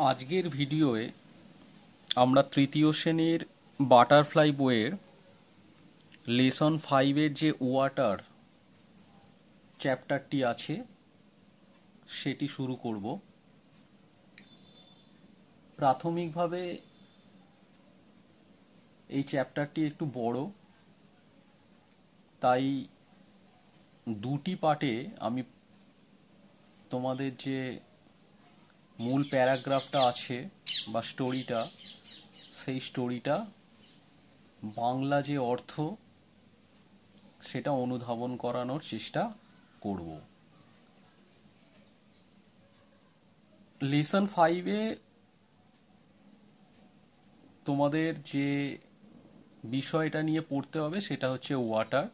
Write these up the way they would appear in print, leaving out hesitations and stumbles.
আজকের ভিডিওয়ে আমরা তৃতীয় শ্রেণীর বাটারফ্লাই বইয়ের লেসন 5-এর যে ওয়াটার চ্যাপ্টারটি আছে সেটি শুরু করব। প্রাথমিকভাবে এই চ্যাপ্টারটি একটু বড়, তাই দুটি পার্টে আমি তোমাদের যে মূল প্যারাগ্রাফটা আছে বা স্টোরিটা, সেই স্টোরিটা বাংলা যে অর্থ সেটা অনুধাবন করানোর চেষ্টা করব। লেসন 5-এ তোমাদের যে বিষয়টা নিয়ে পড়তে হবে সেটা হচ্ছে ওয়াটার,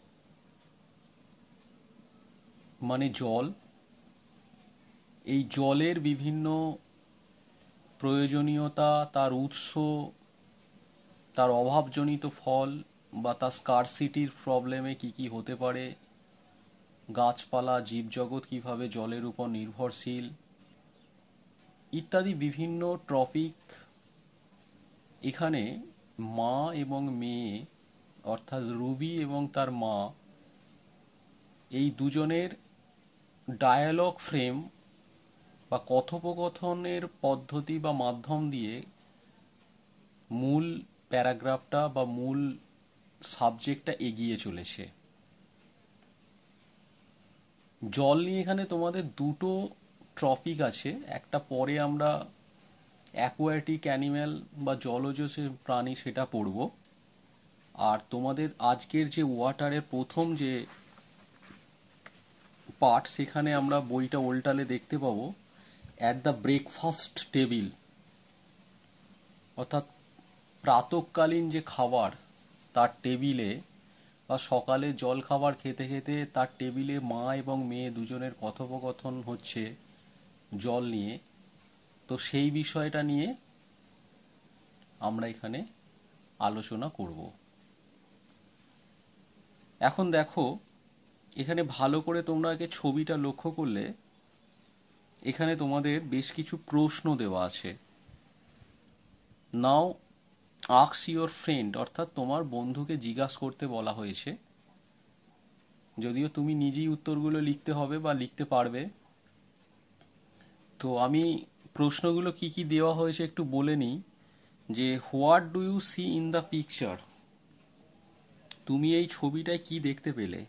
মানে জল। এই জলের বিভিন্ন প্রয়োজনীয়তা, তার উৎস, তার অভাবজনিত ফল বা তার স্কারসিটির প্রবলেমে কি কি হতে পারে, গাছপালা জীবজগৎ কিভাবে জলের উপর নির্ভরশীল, ইত্যাদি বিভিন্ন টপিক এখানে মা এবং মেয়ে, অর্থাৎ রুবি এবং তার মা, এই দুজনের ডায়ালগ ফ্রেম বা কথোপকথনের পদ্ধতি বা মাধ্যম দিয়ে মূল প্যারাগ্রাফটা বা মূল সাবজেক্টটা এগিয়ে চলেছে। জল নিয়ে এখানে তোমাদের দুটো টপিক আছে, একটা পরে আমরা অ্যাকোয়াটিক অ্যানিম্যাল বা জলজ যে প্রাণী সেটা পড়ব, আর তোমাদের আজকের যে ওয়াটারের প্রথম যে পার্ট সেখানে আমরা বইটা উল্টালে দেখতে পাবো অ্যাট দ্য ব্রেকফাস্ট টেবিল, অর্থাৎ প্রাতঃকালীন যে খাবার তার টেবিলে বা সকালে জল খাবার খেতে খেতে তার টেবিলে মা এবং মেয়ে দুজনের কথোপকথন হচ্ছে জল নিয়ে। তো সেই বিষয়টা নিয়ে আমরা এখানে আলোচনা করব। এখন দেখো, এখানে ভালো করে তোমরা আগে ছবিটা লক্ষ্য করলে এখানে তোমাদের বেশ কিছু প্রশ্ন দেওয়া আছে। নাও আস্ক ইওর ফ্রেন্ড, অর্থাৎ তোমার বন্ধুকে জিজ্ঞাসা করতে বলা হয়েছে, যদিও তুমি নিজেই উত্তরগুলো লিখতে হবে বা লিখতে পারবে। তো আমি প্রশ্নগুলো কি কি দেওয়া হয়েছে একটু বলে নিই। যে what do you see in the picture, তুমি এই ছবিটায় কি দেখতে পেলে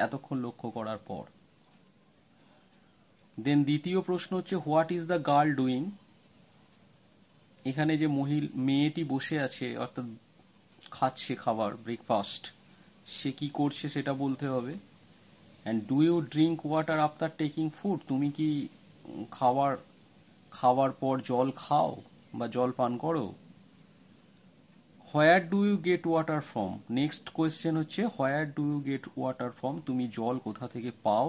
এতক্ষণ লক্ষ্য করার পর। দেন দ্বিতীয় প্রশ্ন হচ্ছে what is the girl doing, এখানে যে মেয়েটি বসে আছে অর্থাৎ খাচ্ছে খাবার ব্রেকফাস্ট, সে কি করছে সেটা বলতে হবে। And do you drink water after taking food, তুমি কি খাবার খাওয়ার পর জল খাও বা জল পান করো। Where do you get water from, next question হচ্ছে where do you get water from, তুমি জল কোথা থেকে পাও।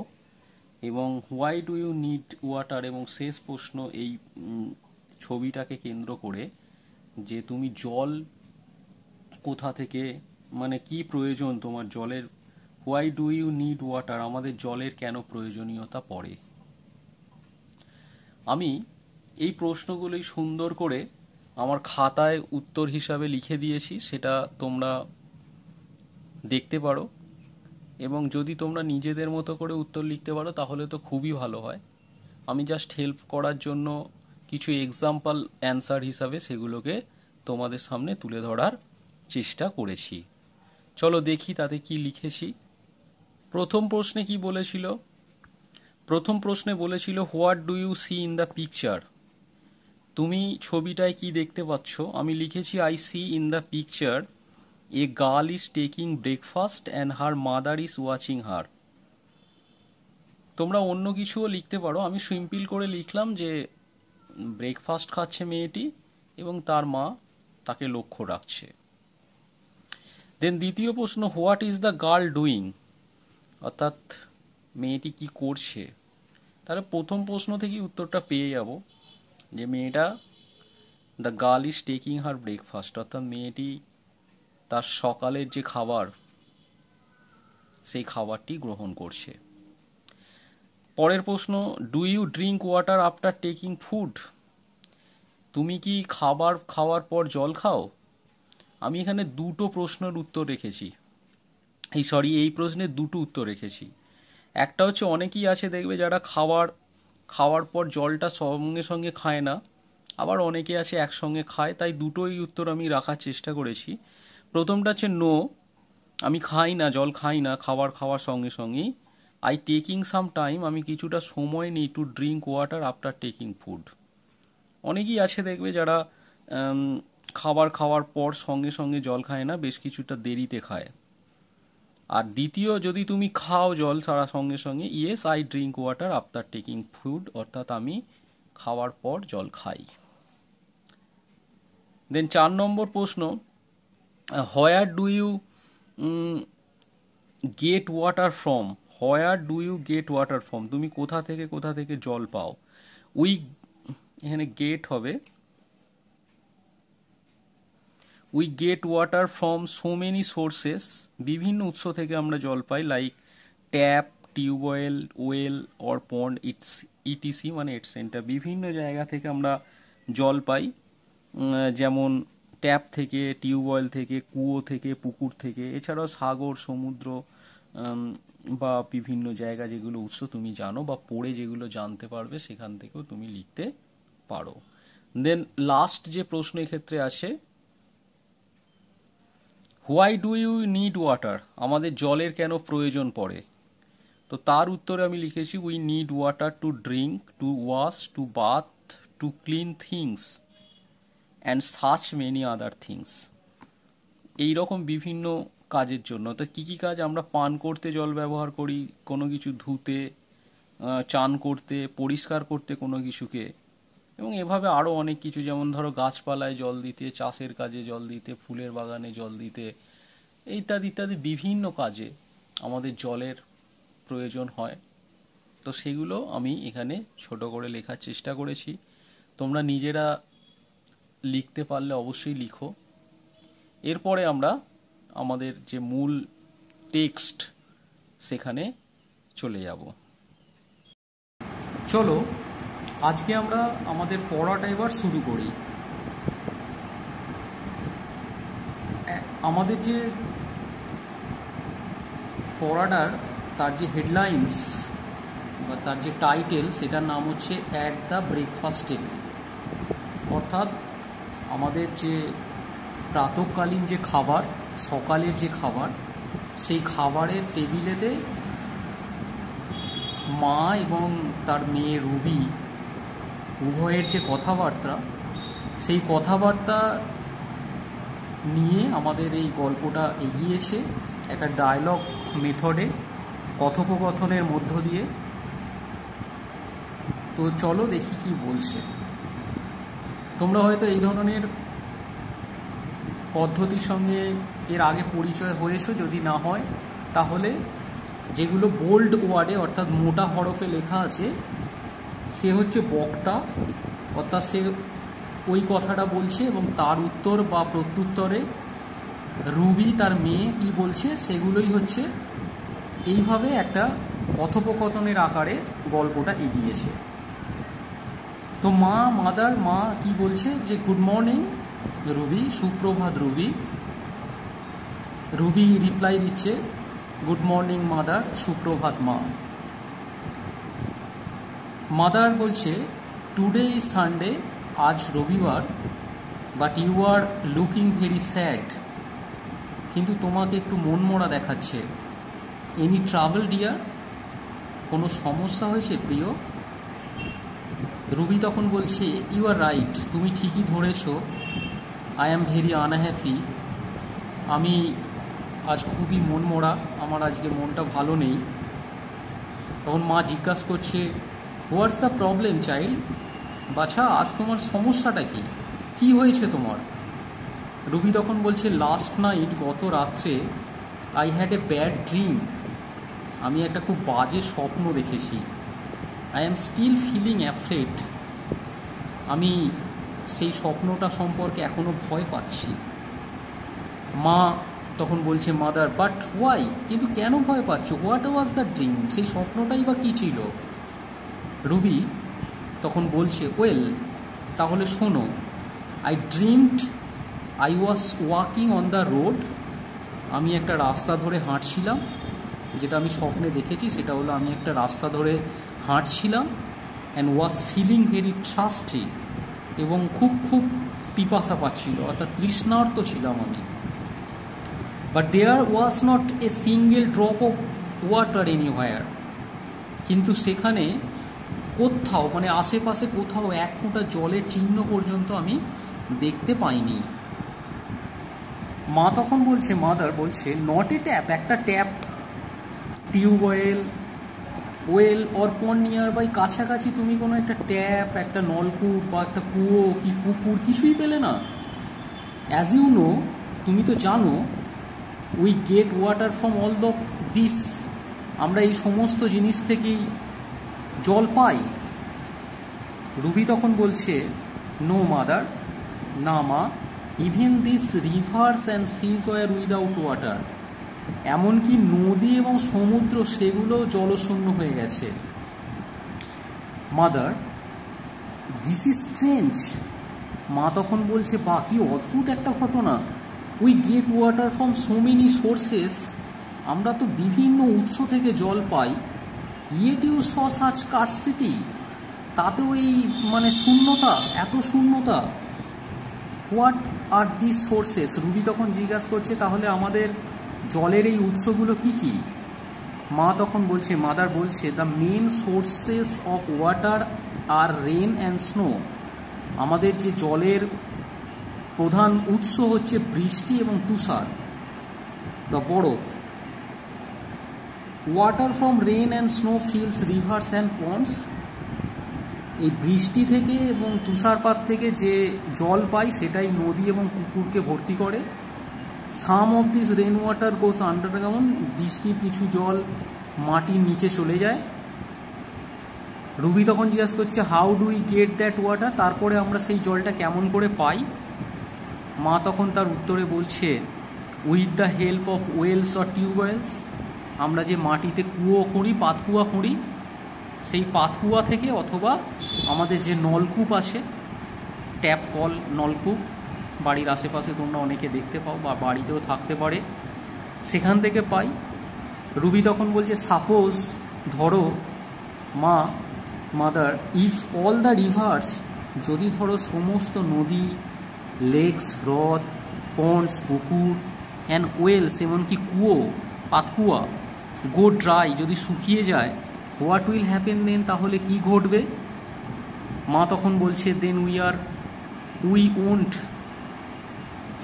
এবং why do you need water, এবং শেষ প্রশ্ন এই ছবিটাকে কেন্দ্র করে যে তুমি জল কোথা থেকে, মানে কি প্রয়োজন তোমার জলের, why do you need water, আমাদের জলের কেন প্রয়োজনীয়তা পড়ে। আমি এই প্রশ্নগুলোই সুন্দর করে আমার খাতায় উত্তর হিসাবে লিখে দিয়েছি, সেটা তোমরা দেখতে পারো। এবং যদি তোমরা নিজেদের মতো করে উত্তর লিখতে পারো তাহলে তো খুবই ভালো হয়। আমি জাস্ট হেল্প করার জন্য কিছু এক্সাম্পল অ্যান্সার হিসাবে সেগুলোকে তোমাদের সামনে তুলে ধরার চেষ্টা করেছি। চলো দেখি তাতে কি লিখেছি। প্রথম প্রশ্নে কি বলেছিল, প্রথম প্রশ্নে বলেছিল what do you see in the picture, তুমি ছবিটায় কি দেখতে পাচ্ছ। আমি লিখেছি I see in the picture a girl is taking breakfast and her mother is watching her. তোমরা অন্য কিছুও লিখতে পারো, আমি সিম্পল করে লিখলাম যে ব্রেকফাস্ট খাচ্ছে মেয়েটি এবং তার মা তাকে লক্ষ্য রাখছে। দেন দ্বিতীয় প্রশ্ন what is the girl doing, অর্থাৎ মেয়েটি কি করছে। তাহলে প্রথম প্রশ্ন থেকেই উত্তরটা পেয়ে যাব যে মেয়েটা, the girl is taking her breakfast, অর্থাৎ মেয়েটি তার সকালের যে খাবার সেই খাবারটি গ্রহণ করছে। পরের প্রশ্ন do you drink water after taking food, তুমি কি খাবার খাওয়ার পর জল খাও? আমি এখানে দুটো প্রশ্নের উত্তর রেখেছি। এই প্রশ্নের দুটো উত্তর রেখেছি। একটা হচ্ছে অনেকেই আছে দেখবে যারা খাওয়ার পর জলটা সঙ্গে সঙ্গে খায় না, আবার অনেকে আছে একসঙ্গে খায়, তাই দুটোই উত্তর আমি রাখার চেষ্টা করেছি। প্রথমটা হচ্ছে নো, আমি খাই না, জল খাই না খাওয়ার সঙ্গে সঙ্গেই। আই টেকিং সাম টাইম, আমি কিছুটা সময় নিই to drink water after taking food. অনেকেই আছে দেখবে যারা উম, খাওয়ার পর সঙ্গে সঙ্গে জল খায় না, বেশ কিছুটা দেরিতে খায়। আর দ্বিতীয়, যদি তুমি খাও জল সারা সঙ্গে সঙ্গে, yes I drink water after taking food, অর্থাৎ আমি খাওয়ার পর জল খাই। দেন 4 নম্বর প্রশ্ন, where do you get water from? Where do you get water from, তুমি কোথা থেকে জল পাও? উই, এখানে গেট হবে, we get water from so many sources, বিভিন্ন উৎস থেকে আমরা জল পাই, like tap, tubewell, well or pond, ETC মানে এটসেন্ট্রা। বিভিন্ন জায়গা থেকে আমরা জল পাই, যেমন ট্যাপ থেকে, টিউবওয়েল থেকে, কুয়ো থেকে, পুকুর থেকে, এছাড়াও সাগর, সমুদ্র, বা বিভিন্ন জায়গা যেগুলো উৎস তুমি জানো বা পড়ে যেগুলো জানতে পারবে সেখান থেকেও তুমি লিখতে পারো। দেন লাস্ট যে প্রশ্ন এক্ষেত্রে আছে, why do you need water, আমাদের জলের কেন প্রয়োজন পড়ে? তো তার উত্তরে আমি লিখেছি, we need water to drink, to wash, to bath, to clean things and such many other things. এইরকম বিভিন্ন কাজের জন্য। তো কী কী কাজ? আমরা পান করতে জল ব্যবহার করি, কোনো কিছু ধুতে, চান করতে, পরিষ্কার করতে কোনো কিছুকে, এবং এভাবে আরও অনেক কিছু, যেমন ধরো গাছপালায় জল দিতে, চাষের কাজে জল দিতে, ফুলের বাগানে জল দিতে, ইত্যাদি ইত্যাদি বিভিন্ন কাজে আমাদের জলের প্রয়োজন হয়। তো সেগুলো আমি এখানে ছোট করে লেখার চেষ্টা করেছি। তোমরা নিজেরা লিখতে পারলে অবশ্যই লিখো। এরপরে আমরা আমাদের যে মূল টেক্সট সেখানে চলে যাব। চলো আজকে আমরা আমাদের পড়াটা এবার শুরু করি। আমাদের যে পড়াটার তার যে হেডলাইন্স বা তার যে টাইটেল, সেটার নাম হচ্ছে অ্যাট দ্য ব্রেকফাস্ট টেবিল। অর্থাৎ আমাদের যে প্রাতঃকালীন যে খাবার, সকালের যে খাবার, সেই খাবারের টেবিলেতে মা এবং তার মেয়ে রুবি উভয়ের যে কথাবার্তা, সেই কথাবার্তা নিয়ে আমাদের এই গল্পটা এগিয়েছে একটা ডায়লগ মেথডে, কথোপকথনের মধ্য দিয়ে। তো চলো দেখি কি বলছে। তোমরা হয়তো এই ধরনের পদ্ধতির সঙ্গে এর আগে পরিচয় হয়েছো, যদি না হয় তাহলে যেগুলো বোল্ড ওয়ার্ডে অর্থাৎ মোটা হরফে লেখা আছে, সে হচ্ছে বক্তা, অর্থাৎ সে ওই কথাটা বলছে এবং তার উত্তর বা প্রত্যুত্তরে রুবি তার মেয়ে কি বলছে, সেগুলোই হচ্ছে এইভাবে একটা কথোপকথনের আকারে গল্পটা এগিয়েছে। তো মা কি বলছে যে গুড মর্নিং রুবি, সুপ্রভাত রুবি। রুবি রিপ্লাই দিচ্ছে গুড মর্নিং মাদার, সুপ্রভাত মা। মাদার বলছে টুডে ইজ সানডে, আজ রবিবার, but you are looking very sad, কিন্তু তোমাকে একটু মনমরা দেখাচ্ছে। এনি ট্রাভেল ডিয়ার, কোনো সমস্যা হয়েছে প্রিয়? রুবি তখন বলছে ইউ আর রাইট, তুমি ঠিকই ধরেছ, আই অ্যাম ভেরি আনহ্যাপি, আমি আজ খুবই মনমরা, আমার আজকে মনটা ভালো নেই। তখন মা জিজ্ঞাসা করছে হোয়াটস দ্য প্রবলেম চাইল্ড, বাছা আজ তোমার সমস্যাটা কি, কি হয়েছে তোমার? রুবি তখন বলছে লাস্ট নাইট, গত রাত্রে, I had a bad dream, আমি একটা খুব বাজে স্বপ্ন দেখেছি। I am still feeling afraid, আমি সেই স্বপ্নটা সম্পর্কে এখনও ভয় পাচ্ছি। মা তখন বলছে মাদার বাট ওয়াই, কিন্তু কেন ভয় পাচ্ছ? হোয়াট ওয়াজ দ্য ড্রিম, সেই স্বপ্নটাই বা কী ছিল? রুবি তখন বলছে ওয়েল, তাহলে শোনো, I dreamed I was walking on the road, আমি একটা রাস্তা ধরে হাঁটছিলাম, যেটা আমি স্বপ্নে দেখেছি সেটা হলো আমি একটা রাস্তা ধরে হাঁটছিলাম, and was feeling very thirsty, এবং খুব খুব পিপাসা পাচ্ছিল, অর্থাৎ তৃষ্ণার্ত ছিলাম আমি। But there was not a single drop of water anywhere, কিন্তু সেখানে কোথাও মানে আশেপাশে কোথাও এক ফোঁটা জলের চিহ্ন পর্যন্ত আমি দেখতে পাইনি। মা তখন বলছে, মাদার বলছে, নট এ ট্যাপ, একটা tap, tubewell, well or pond near by, কাছাকাছি তুমি কোনো একটা ট্যাপ, একটা নলকূপ বা একটা কুয়ো কি পুকুর কিছুই পেলে না? অ্যাজ ইউ নো, তুমি তো জানো, we get water from all the this, আমরা এই সমস্ত জিনিস থেকেই জল পাই। রুবি তখন বলছে, নো মাদার, না মা, even this rivers and seas were without water, এমনকি নদী এবং সমুদ্র সেগুলো জলশূন্য হয়ে গেছে। মাদার, দিস ইজ স্ট্রেঞ্জ, মা তখন বলছে, বাকি অদ্ভুত একটা ঘটনা, we get water from so many sources, আমরা তো বিভিন্ন উৎস থেকে জল পাই, yet you saw such scarcity, তাতেও এই মানে শূন্যতা, এত শূন্যতা। What are this sources, Ruby তখন জিজ্ঞাসা করছে, তাহলে আমাদের জলের এই উৎসগুলো কি কি? মা তখন বলছে, মাদার বলছে, the main sources of water are rain and snow, আমাদের যে জলের প্রধান উৎস হচ্ছে বৃষ্টি এবং তুষার, দ্য বরফ। Water from rain and snow fills rivers and ponds, এই বৃষ্টি থেকে এবং তুষারপাত থেকে যে জল পাই সেটাই নদী এবং পুকুরকে ভর্তি করে। Some of this rain water goes underground, বৃষ্টির কিছু জল মাটির নিচে চলে যায়। রুবি তখন জিজ্ঞাসা করছে, how do we get that water, তারপরে আমরা সেই জলটা কেমন করে পাই? মা তখন তার উত্তরে বলছে, with the help of wells or tubewells, আমরা যে মাটিতে কুয়ো খুঁড়ি, পাতকুয়া খুঁড়ি, সেই পাতকুয়া থেকে, অথবা আমাদের যে নলকূপ আছে, ট্যাপ কল, নলকূপ বাড়ির আশেপাশে তোমরা অনেকে দেখতে পাও বা বাড়িতেও থাকতে পারে, সেখান থেকে পাই। রুবি তখন বলছে, সাপোজ, ধরো মা, mother, if all the rivers, যদি ধরো সমস্ত নদী, লেকস, হ্রদ, পন্ডস, পুকুর, অ্যান্ড ওয়েলস, এমনকি কুয়ো, পাতকুয়া, গো ড্রাই, যদি শুকিয়ে যায়, হোয়াট উইল হ্যাপেন দেন, তাহলে কি ঘটবে? মা তখন বলছে, দেন উই ওন্ট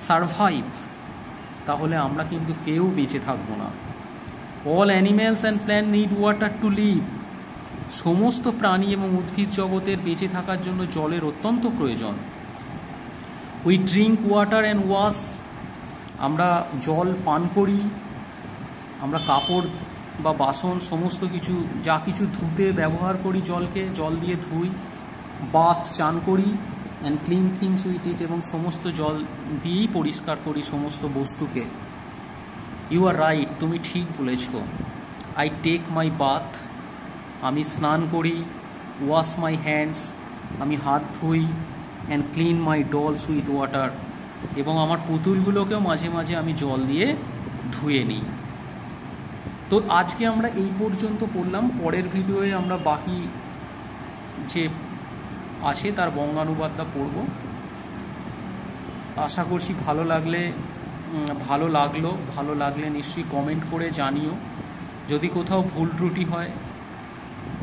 সারভাইভ, তাহলে আমরা কিন্তু কেউ বেঁচে থাকবো না। All animals and plant need water to live, সমস্ত প্রাণী এবং উদ্ভিদ জগতের বেঁচে থাকার জন্য জলের অত্যন্ত প্রয়োজন। We drink water and wash, আমরা জল পান করি, আমরা কাপড় বা বাসন সমস্ত কিছু যা কিছু ধুতে ব্যবহার করি জলকে, জল দিয়ে ধুই, বাথ, চান করি, and clean things with it, এবং সমস্ত জল দিয়েই পরিষ্কার করি সমস্ত বস্তুকে। ইউ আর রাইট, তুমি ঠিক বলেছ। আই টেক মাই বাথ, আমি স্নান করি, ওয়াশ মাই হ্যান্ডস, আমি হাত ধুই, and clean my dolls with water, এবং আমার পুতুলগুলোকেও মাঝে মাঝে আমি জল দিয়ে ধুয়ে নিই। তো আজকে আমরা এই পর্যন্ত পড়লাম, পরের ভিডিওয়ে আমরা বাকি যে আছে তার বঙ্গানুবাদটা পড়ব। আশা করছি ভালো লাগলে নিশ্চয়ই কমেন্ট করে জানিও। যদি কোথাও ভুল ত্রুটি হয়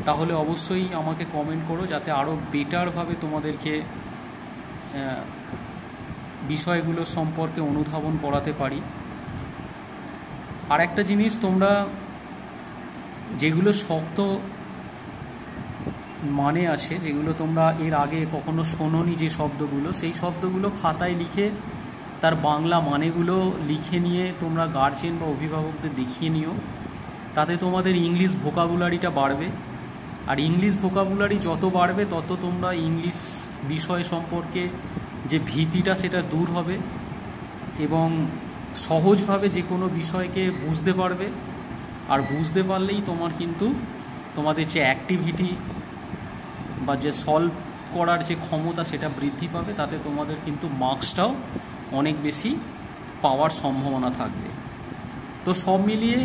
তাহলে অবশ্যই আমাকে কমেন্ট করো, যাতে আরও বেটারভাবে তোমাদেরকে বিষয়গুলো সম্পর্কে অনুধাবন করাতে পারি। আর একটা জিনিস, তোমরা যেগুলো শক্ত মানে আছে, যেগুলো তোমরা এর আগে কখনো শোনোনি, যে শব্দগুলো, সেই শব্দগুলো খাতায় লিখে তার বাংলা মানেগুলো লিখে নিয়ে তোমরা গার্জেন বা অভিভাবকদের দেখিয়ে নিও। তাতে তোমাদের ইংলিশ ভোকাবুলারিটা বাড়বে, আর ইংলিশ ভোকাবুলারি যত বাড়বে তত তোমরা ইংলিশ বিষয় সম্পর্কে যে ভীতিটা সেটা দূর হবে, এবং সহজভাবে যে কোনো বিষয়কে বুঝতে পারবে। আর বুঝতে পারলেই তোমাদের যে অ্যাক্টিভিটি বা যে সলভ করার যে ক্ষমতা সেটা বৃদ্ধি পাবে, তাতে তোমাদের কিন্তু মার্কসটাও অনেক বেশি পাওয়ার সম্ভাবনা থাকবে। তো সব মিলিয়ে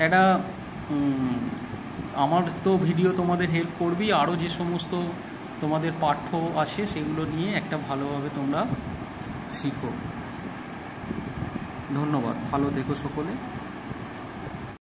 একটা আমার তো ভিডিও তোমাদের হেল্প করবেই, আরও যে সমস্ত তোমাদের পাঠ্য আছে সেগুলো নিয়ে একটা ভালোভাবে তোমরা শিখো। ধন্যবাদ, ভালো থেকো সকলে।